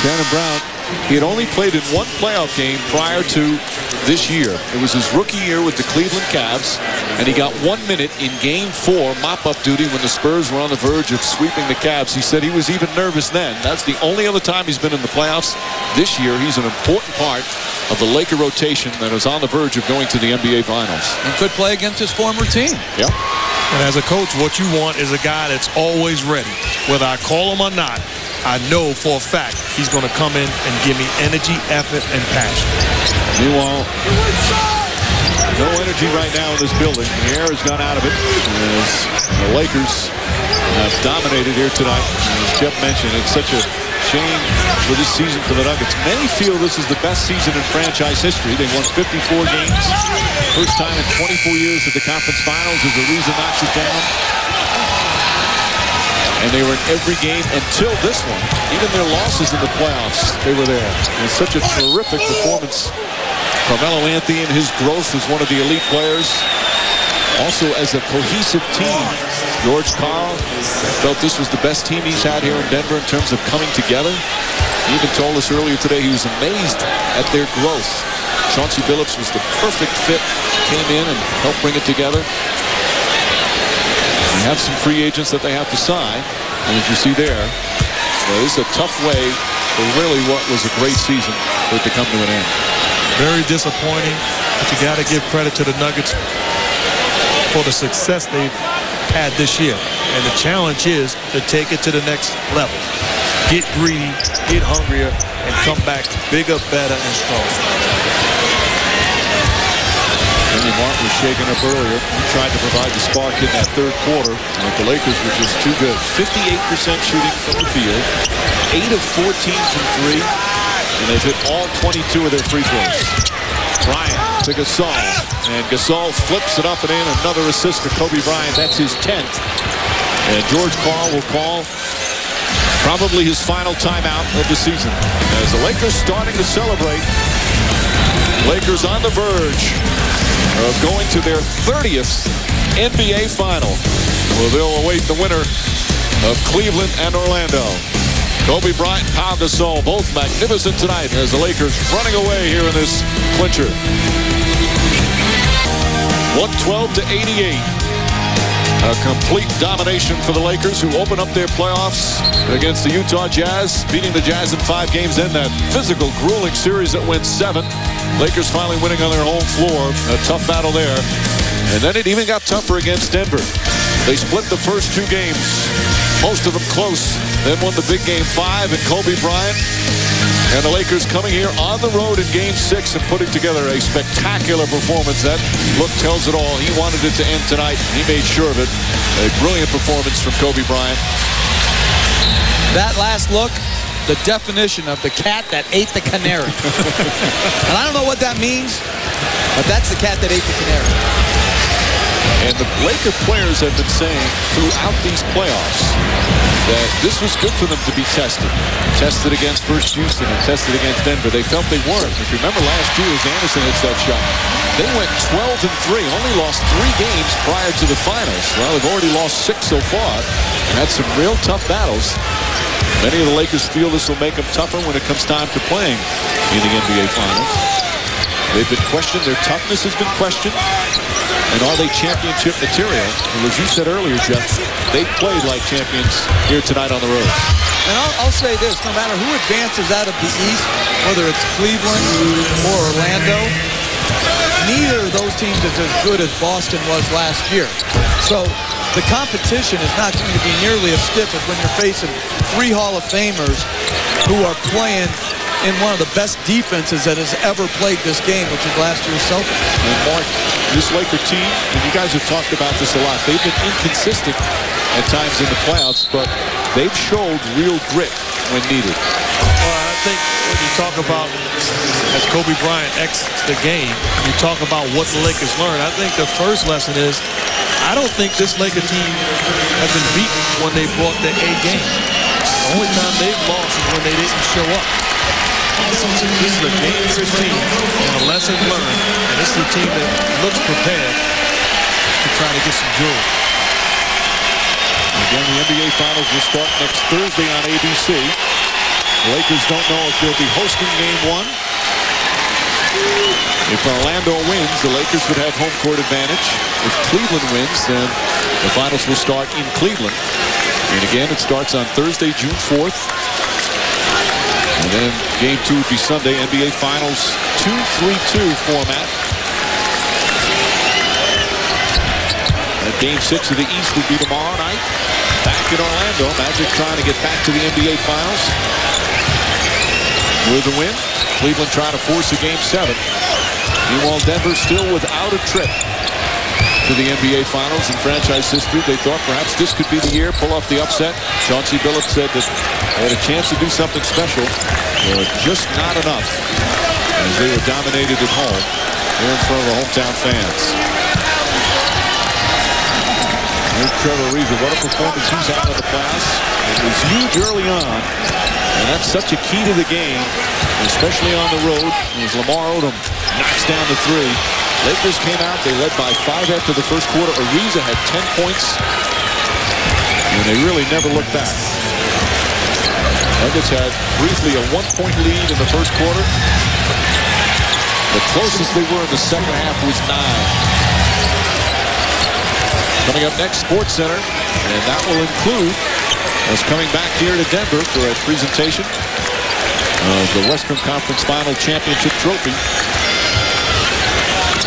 Shannon Brown, he had only played in 1 playoff game prior to this year. It was his rookie year with the Cleveland Cavs, and he got 1 minute in Game 4 mop-up duty when the Spurs were on the verge of sweeping the Cavs. He said he was even nervous then. That's the only other time he's been in the playoffs. This year, he's an important part of the Laker rotation that is on the verge of going to the NBA Finals. And could play against his former team. Yep. And as a coach, what you want is a guy that's always ready. Whether I call him or not, I know for a fact he's going to come in and give me energy, effort, and passion. Meanwhile, no energy right now in this building. The air has gone out of it as the Lakers have dominated here tonight. As Jeff mentioned, it's such a shame for this season for the Nuggets. Many feel this is the best season in franchise history. They won 54 games. First time in 24 years at the conference finals as Ariza knocks it down. And they were in every game until this one. Even their losses in the playoffs, they were there. And such a terrific performance. Carmelo Anthony and his growth as one of the elite players. Also as a cohesive team. George Karl felt this was the best team he's had here in Denver in terms of coming together. He even told us earlier today he was amazed at their growth. Chauncey Billups was the perfect fit. Came in and helped bring it together. They have some free agents that they have to sign. And as you see there, this is a tough way for really what was a great season for it to come to an end. Very disappointing, but you got to give credit to the Nuggets for the success they've had this year. And the challenge is to take it to the next level. Get greedy, get hungrier, and come back bigger, better, and stronger. Jimmy Martin was shaken up earlier. He tried to provide the spark in that third quarter, but the Lakers were just too good. 58% shooting from the field, 8 of 14 from three, and they've hit all 22 of their free throws. Bryant to Gasol, and Gasol flips it up and in. Another assist for Kobe Bryant. That's his 10th. And George Karl will call probably his final timeout of the season. As the Lakers starting to celebrate. Lakers on the verge of going to their 30th NBA final. Well, they'll await the winner of Cleveland and Orlando. Kobe Bryant, Pau Gasol, both magnificent tonight as the Lakers running away here in this clincher. 112-88. A complete domination for the Lakers, who open up their playoffs against the Utah Jazz, beating the Jazz in 5 games. Then that physical, grueling series that went 7. Lakers finally winning on their home floor. A tough battle there. And then it even got tougher against Denver. They split the first 2 games, most of them close. Then won the big game 5, and Kobe Bryant and the Lakers coming here on the road in game 6 and putting together a spectacular performance. That look tells it all. He wanted it to end tonight. He made sure of it. A brilliant performance from Kobe Bryant. That last look, the definition of the cat that ate the canary. And I don't know what that means, but that's the cat that ate the canary. And the Laker players have been saying throughout these playoffs that this was good for them to be tested. Tested against first Houston and tested against Denver. They felt they weren't. If you remember last year as Anderson hits that shot, they went 12-3, only lost 3 games prior to the finals. Well, they've already lost 6 so far and had some real tough battles. Many of the Lakers feel this will make them tougher when it comes time to playing in the NBA Finals. They've been questioned. Their toughness has been questioned. And are they championship material? And as you said earlier, Jeff, they played like champions here tonight on the road. And I'll say this, no matter who advances out of the East, whether it's Cleveland or Orlando, neither of those teams is as good as Boston was last year. So the competition is not going to be nearly as stiff as when you're facing 3 Hall of Famers who are playing in one of the best defenses that has ever played this game, which is last year's Celtics. And Mark, this Laker team, and you guys have talked about this a lot, they've been inconsistent at times in the playoffs, but they've showed real grit when needed. Well, I think when you talk about, as Kobe Bryant exits the game, you talk about what the Lakers learned. I think the first lesson is, I don't think this Laker team has been beaten when they brought their A game. The only time they've lost is when they didn't show up. This is a dangerous team and a lesson learned, and this is a team that looks prepared to try to get some jewelry. Again, the NBA Finals will start next Thursday on ABC. The Lakers don't know if they'll be hosting Game 1. If Orlando wins, the Lakers would have home court advantage. If Cleveland wins, then the Finals will start in Cleveland. And again, it starts on Thursday, June 4th. And then Game 2 would be Sunday, NBA Finals 2-3-2 format. And Game 6 of the East would be tomorrow night. Back in Orlando, Magic trying to get back to the NBA Finals. With a win, Cleveland trying to force a Game 7. Meanwhile, Denver still without a trip to the NBA Finals in franchise history. They thought perhaps this could be the year, pull off the upset. Chauncey Billups said that they had a chance to do something special. Just not enough, as they were dominated at home here in front of the hometown fans. Here's Trevor Ariza. What a performance he's had in the playoffs. It was huge early on, and that's such a key to the game, especially on the road, as Lamar Odom knocks down the three. Lakers came out. They led by 5 after the first quarter. Ariza had 10 points, and they really never looked back. Nuggets had briefly a 1-point lead in the first quarter. The closest they were in the second half was 9. Coming up next, Sports Center, and that will include us coming back here to Denver for a presentation of the Western Conference Final Championship Trophy.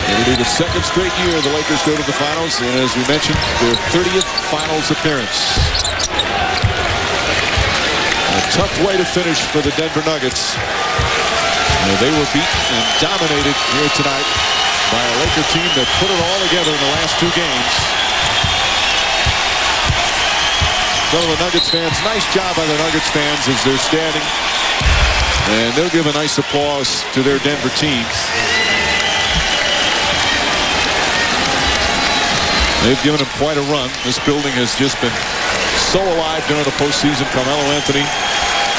It'll be the second straight year the Lakers go to the finals, and as we mentioned, their 30th finals appearance. A tough way to finish for the Denver Nuggets. They were beaten and dominated here tonight by a Laker team that put it all together in the last 2 games. Some of the Nuggets fans, nice job by the Nuggets fans as they're standing. And they'll give a nice applause to their Denver team. They've given them quite a run. This building has just been so alive during the postseason. Carmelo Anthony,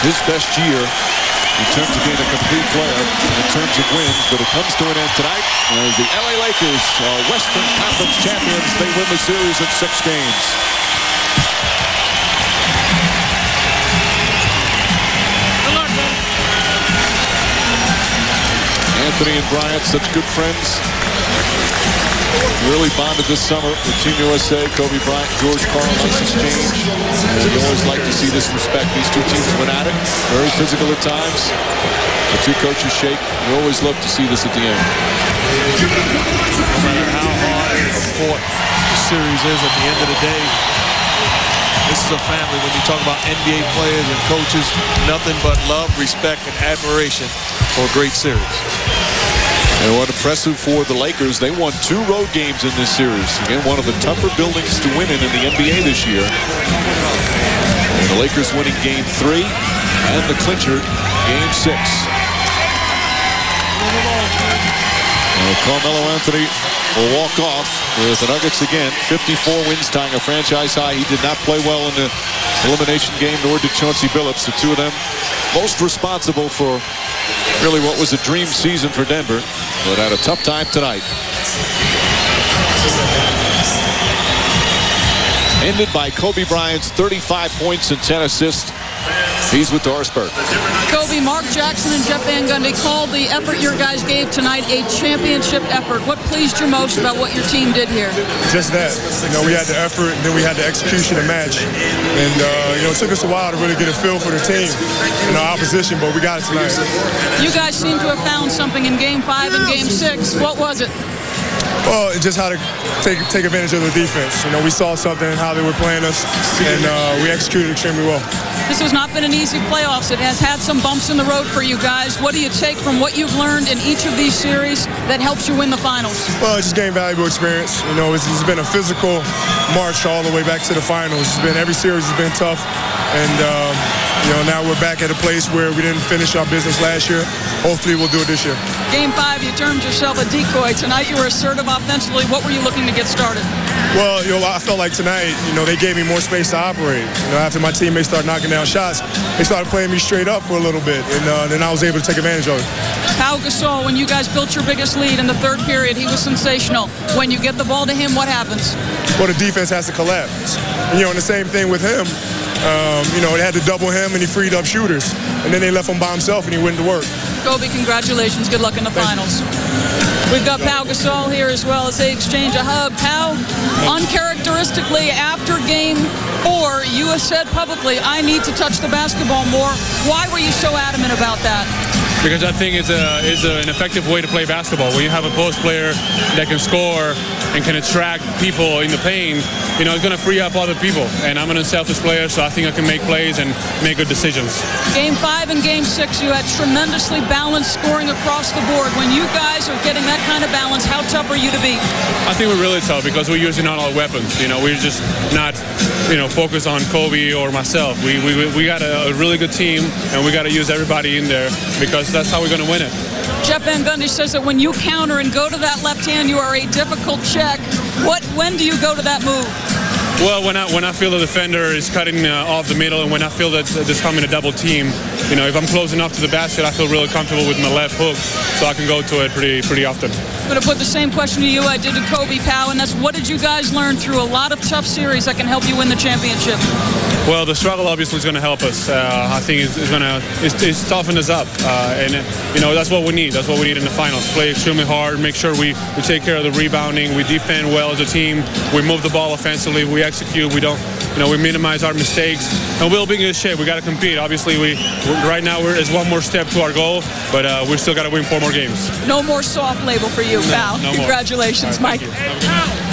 his best year in terms of being a complete player, in terms of wins, but it comes to an end tonight as the LA Lakers are Western Conference champions. They win the series in 6 games. Anthony and Bryant, such good friends. Really bonded this summer with Team USA. Kobe Bryant, George Karl, nice exchange. We always like to see this respect. These 2 teams went at it. Very physical at times. The 2 coaches shake. We always love to see this at the end. No matter how hard a fought the series is, at the end of the day, this is a family. When you talk about NBA players and coaches, nothing but love, respect, and admiration for a great series. And what impressive for the Lakers, they won 2 road games in this series. Again, one of the tougher buildings to win in the NBA this year. And the Lakers winning Game 3 and the clincher, Game 6. Carmelo Anthony will walk off with the Nuggets again. 54 wins, tying a franchise high. He did not play well in the elimination game, nor did Chauncey Billups. The 2 of them most responsible for really what was a dream season for Denver, but had a tough time tonight. Ended by Kobe Bryant's 35 points and 10 assists. He's with Dorisburg. Kobe, Mark Jackson and Jeff Van Gundy called the effort your guys gave tonight a championship effort. What pleased you most about what your team did here? Just that. We had the effort, and then we had the execution to match. And, it took us a while to really get a feel for the team and our opposition, but we got it tonight. You guys seem to have found something in Game 5 and Game 6. What was it? Well, just how to take advantage of the defense. We saw something in how they were playing us, and we executed extremely well. This has not been an easy playoffs. It has had some bumps in the road for you guys. What do you take from what you've learned in each of these series that helps you win the finals? Well, just gain valuable experience. It's been a physical march all the way back to the finals. Every series has been tough, and now we're back at a place where we didn't finish our business last year. Hopefully, we'll do it this year. Game 5, you termed yourself a decoy. Tonight, you were assertive offensively. What were you looking to get started? Well, I felt like tonight, they gave me more space to operate. After my teammates started knocking down shots, they started playing me straight up for a little bit, and then I was able to take advantage of it. Pau Gasol, when you guys built your biggest lead in the 3rd period, he was sensational. When you get the ball to him, what happens? Well, the defense has to collapse. And the same thing with him. They had to double him, and he freed up shooters. And then they left him by himself, and he went to work. Kobe, congratulations. Good luck in the finals. We've got Pau Gasol here as well as they exchange a hug. Pau, uncharacteristically, after Game 4, you have said publicly, I need to touch the basketball more. Why were you so adamant about that? Because I think it's an effective way to play basketball. When you have a post player that can score and can attract people in the paint, it's going to free up other people. And I'm an unselfish player, so I think I can make plays and make good decisions. Game 5 and Game 6, you had tremendously balanced scoring across the board. When you guys are getting that kind of balance, how tough are you to beat? I think we're really tough because we're using all our weapons. We're just not, focused on Kobe or myself. We got a really good team, and we got to use everybody in there because that's how we're going to win it. Jeff Van Gundy says that when you counter and go to that left hand, you are a difficult check. When do you go to that move? Well, when I feel the defender is cutting off the middle, and when I feel that there's coming a double team, you know, if I'm close enough to the basket, I feel really comfortable with my left hook, so I can go to it pretty often. I'm going to put the same question to you I did to Kobe Powell, and that's what did you guys learn through a lot of tough series that can help you win the championship? Well, the struggle obviously is going to help us. I think it's toughened us up, and you know that's what we need. That's what we need in the finals. Play extremely hard, make sure we take care of the rebounding, we defend well as a team, we move the ball offensively, we execute, we don't, you know, we minimize our mistakes, and we'll be in good shape. We got to compete. Obviously, right now it's one more step to our goal, but we still got to win 4 more games. No more soft label for you, pal. No more. Congratulations, All right, Mike. thank you.